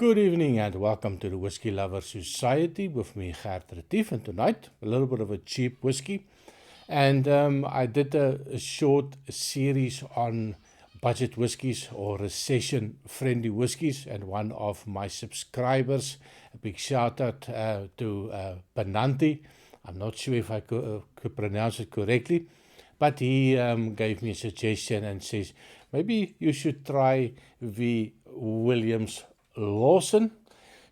Good evening and welcome to the Whiskey Lover Society with me, Gert Retief, and tonight a little bit of a cheap whiskey. And I did a short series on budget whiskies or recession-friendly whiskies, and one of my subscribers, a big shout out to Benanti. I'm not sure if I could pronounce it correctly, but he gave me a suggestion and says, maybe you should try the Williams Lawson.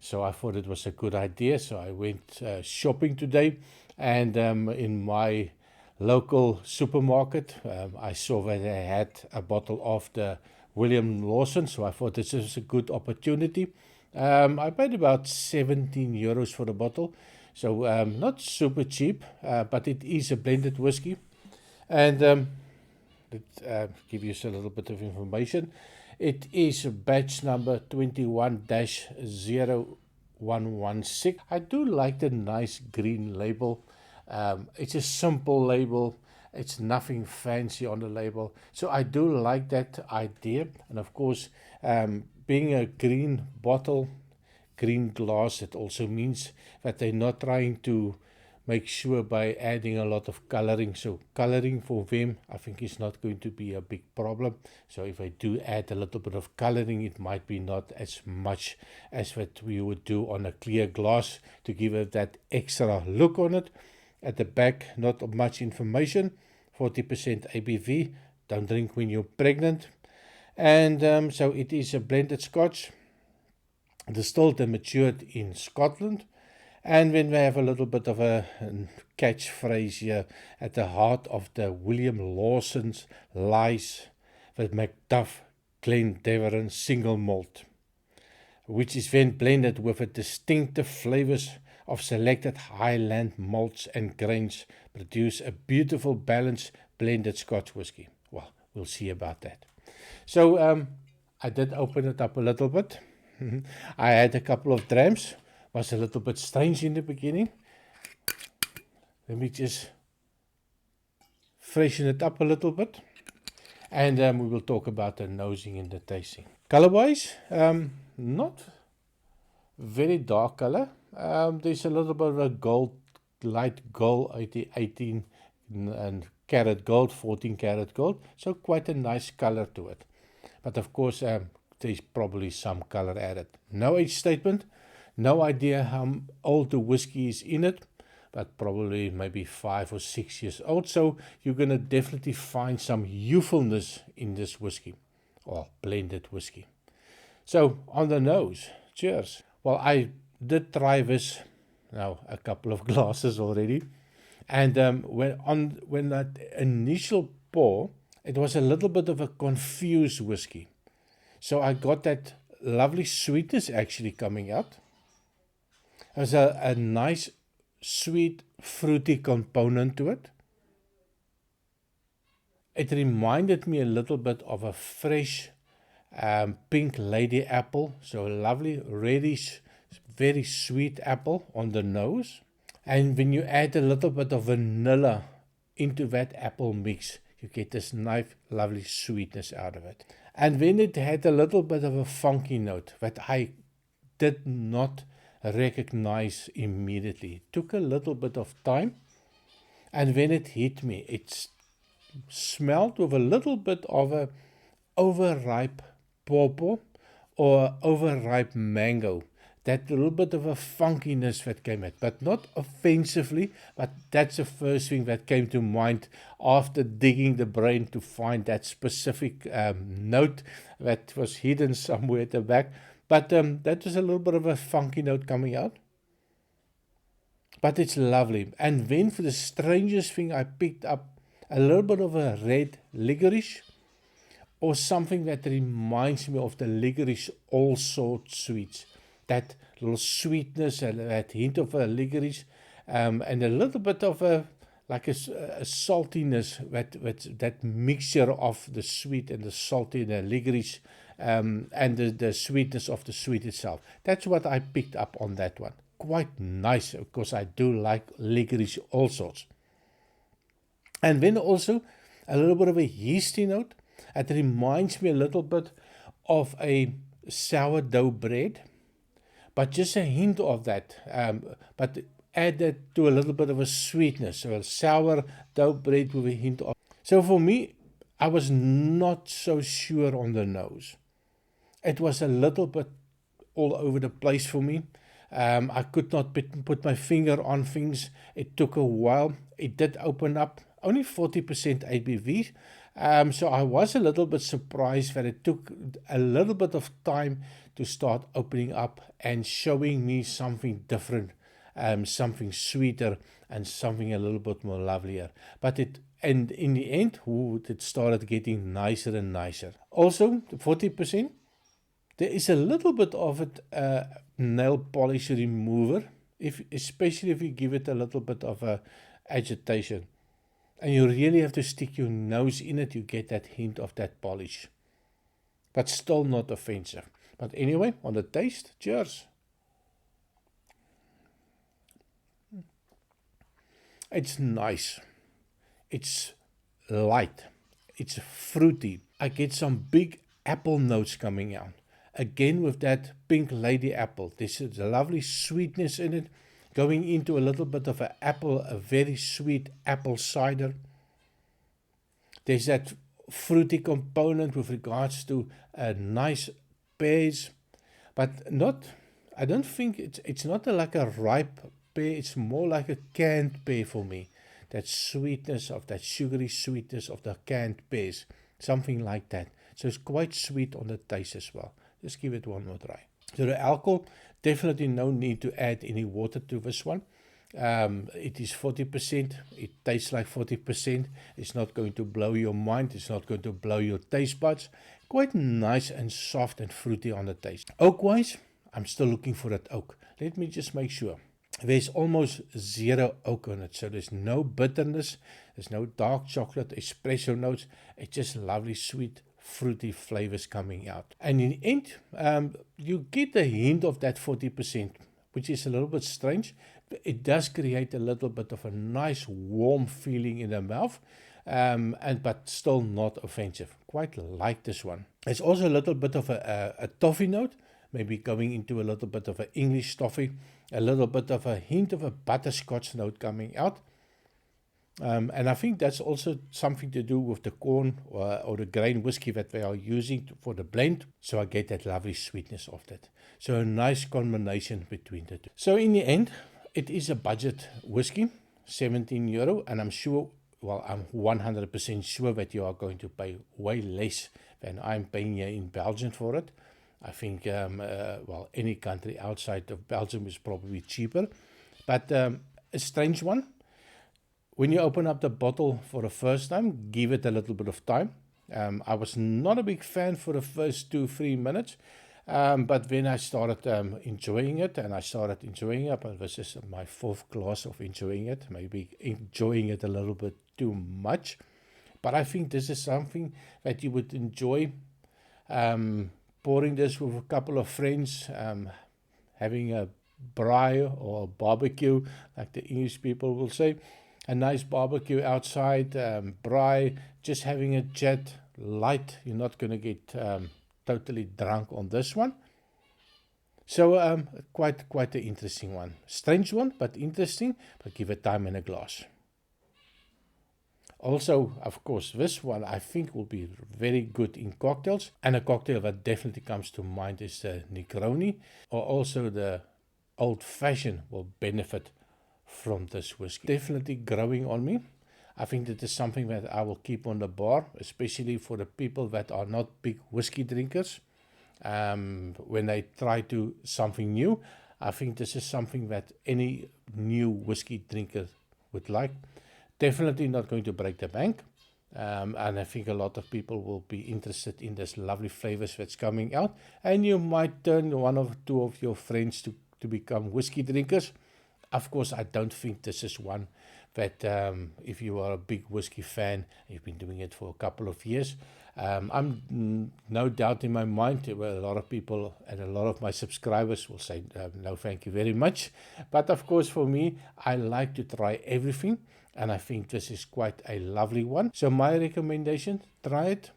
So I thought it was a good idea. So I went shopping today, and in my local supermarket, I saw that they had a bottle of the William Lawson. So I thought this is a good opportunity. I paid about €17 for the bottle. So not super cheap, but it is a blended whiskey. And let's give you a little bit of information. It is batch number 21-0116. I do like the nice green label. It's a simple label. It's nothing fancy on the label. So I do like that idea. And of course, being a green bottle, green glass, it also means that they're not trying to make sure by adding a lot of coloring. So coloring for them, I think, is not going to be a big problem. So if I do add a little bit of coloring, it might be not as much as what we would do on a clear glass to give it that extra look on it. At the back, not much information. 40% ABV. Don't drink when you're pregnant. And so it is a blended Scotch, distilled and matured in Scotland. And then we have a little bit of a catchphrase here. At the heart of the William Lawson's lies the Macduff Glendeveron single malt, which is then blended with the distinctive flavors of selected highland malts and grains, produce a beautiful balanced blended Scotch whisky. Well, we'll see about that. So I did open it up a little bit. I had a couple of drams. Was a little bit strange in the beginning. Let me just freshen it up a little bit. And we will talk about the nosing and the tasting. Color-wise, not very dark color. There's a little bit of a gold, light gold, 18 and karat gold, 14 karat gold. So quite a nice color to it. But of course, there's probably some color added. No age statement. No idea how old the whiskey is in it, but probably maybe 5 or 6 years old. So you're going to definitely find some youthfulness in this whiskey, or blended whiskey. So on the nose, cheers. Well, I did try this now a couple of glasses already, and when that initial pour, it was a little bit of a confused whiskey. So I got that lovely sweetness actually coming out. There's a nice, sweet, fruity component to it. It reminded me a little bit of a fresh pink lady apple. So a lovely, reddish, very sweet apple on the nose. And when you add a little bit of vanilla into that apple mix, you get this nice, lovely sweetness out of it. And then it had a little bit of a funky note that I did not recognize immediately. It took a little bit of time, and when it hit me, it smelled with a little bit of a overripe pawpaw or overripe mango. That little bit of a funkiness that came at, but not offensively, but that's the first thing that came to mind after digging the brain to find that specific note that was hidden somewhere at the back. But that was a little bit of a funky note coming out. But it's lovely. And then for the strangest thing, I picked up a little bit of a red licorice, or something that reminds me of the licorice all sorts sweets. That little sweetness and that hint of a licorice, and a little bit of a saltiness, that mixture of the sweet and the salty and the licorice, and the sweetness of the sweet itself. That's what I picked up on that one. Quite nice, because I do like licorice all sorts. And then also a little bit of a yeasty note. It reminds me a little bit of a sourdough bread. but just a hint of that. But add that to a little bit of a sweetness, so a sour dough bread with a hint of. So for me, I was not so sure on the nose. It was a little bit all over the place for me. I could not put my finger on things. It took a while. It did open up, only 40% ABV. So I was a little bit surprised that it took a little bit of time to start opening up and showing me something different, something sweeter and something a little bit more lovelier. And in the end, it started getting nicer and nicer. Also, 40%. There is a little bit of it, nail polish remover, especially if you give it a little bit of a agitation. And you really have to stick your nose in it, you get that hint of that polish. But still not offensive. But anyway, on the taste, cheers. It's nice. It's light. It's fruity. I get some big apple notes coming out. Again with that pink lady apple. There's a lovely sweetness in it, going into a little bit of a very sweet apple cider. There's that fruity component with regards to a nice pears, but I don't think it's not like a ripe pear, it's more like a canned pear for me. That sweetness of that sugary sweetness of the canned pears, something like that. So it's quite sweet on the taste as well. Just give it one more try. So the alcohol, definitely no need to add any water to this one. It is 40%. It tastes like 40%. It's not going to blow your mind. It's not going to blow your taste buds. Quite nice and soft and fruity on the taste. Oak-wise, I'm still looking for that oak. Let me just make sure. There's almost zero oak on it. So there's no bitterness. There's no dark chocolate, espresso notes. It's just lovely, sweet, fruity flavors coming out. And in the end, you get a hint of that 40%, which is a little bit strange. It does create a little bit of a nice warm feeling in the mouth, but still not offensive. Quite like this one. There's also a little bit of a toffee note, maybe going into a little bit of an English toffee, a little bit of a hint of a butterscotch note coming out. And I think that's also something to do with the corn or the grain whiskey that they are using for the blend. So I get that lovely sweetness of that. So a nice combination between the two. So in the end, it is a budget whiskey, €17. And I'm sure, well, I'm 100% sure that you are going to pay way less than I'm paying here in Belgium for it. I think, any country outside of Belgium is probably cheaper. But a strange one. When you open up the bottle for the first time, give it a little bit of time. I was not a big fan for the first 2-3 minutes, but when I started enjoying it, and this is my 4th glass of enjoying it, maybe enjoying it a little bit too much, but I think this is something that you would enjoy, pouring this with a couple of friends, having a braai or a barbecue, like the English people will say. A nice barbecue outside, braai, just having a chat, light. You're not going to get totally drunk on this one. So quite an interesting one. Strange one, but interesting, but give it time and a glass. Also, of course, this one I think will be very good in cocktails. And a cocktail that definitely comes to mind is the Negroni, or also the Old Fashioned will benefit from this whiskey. Definitely growing on me. I think that is something that I will keep on the bar, especially for the people that are not big whiskey drinkers. When they try to something new, I think this is something that any new whiskey drinker would like. Definitely not going to break the bank. And I think a lot of people will be interested in this lovely flavors that's coming out. And you might turn one or two of your friends to become whiskey drinkers. Of course, I don't think this is one that if you are a big whiskey fan, you've been doing it for a couple of years, I'm no doubt in my mind there were a lot of people and a lot of my subscribers will say, no, thank you very much. But of course, for me, I like to try everything. And I think this is quite a lovely one. So my recommendation, try it.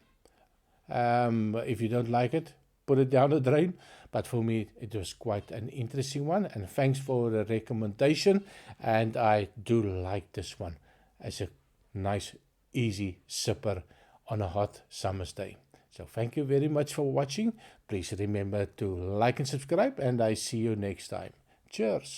If you don't like it, put it down the drain. but for me it was quite an interesting one, and thanks for the recommendation. And I do like this one as a nice easy sipper on a hot summer's day. So thank you very much for watching. Please remember to like and subscribe, and I see you next time. Cheers.